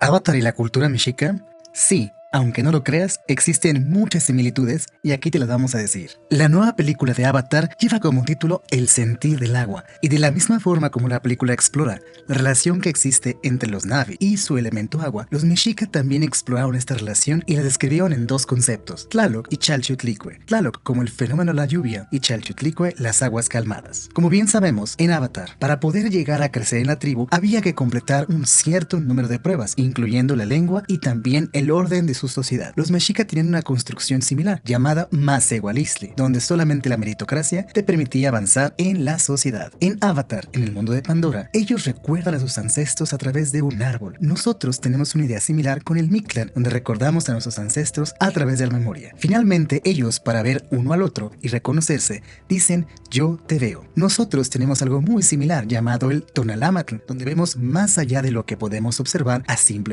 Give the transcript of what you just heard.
¿Avatar y la cultura mexica? Sí, aunque no lo creas, existen muchas similitudes y aquí te las vamos a decir. La nueva película de Avatar lleva como título El sentir del agua, y de la misma forma como la película explora la relación que existe entre los Na'vi y su elemento agua, los mexica también exploraron esta relación y la describieron en dos conceptos, Tlaloc y Chalchiuhtlicue. Tlaloc como el fenómeno de la lluvia y Chalchiuhtlicue las aguas calmadas. Como bien sabemos, en Avatar, para poder llegar a crecer en la tribu, había que completar un cierto número de pruebas, incluyendo la lengua y también el orden de su sociedad. Los mexica tenían una construcción similar, llamada Masehualisli, donde solamente la meritocracia te permitía avanzar en la sociedad. En Avatar, en el mundo de Pandora, ellos recuerdan a sus ancestros a través de un árbol. Nosotros tenemos una idea similar con el Mictlan, donde recordamos a nuestros ancestros a través de la memoria. Finalmente, ellos, para ver uno al otro y reconocerse, dicen yo te veo. Nosotros tenemos algo muy similar llamado el Tonalamatl, donde vemos más allá de lo que podemos observar a simple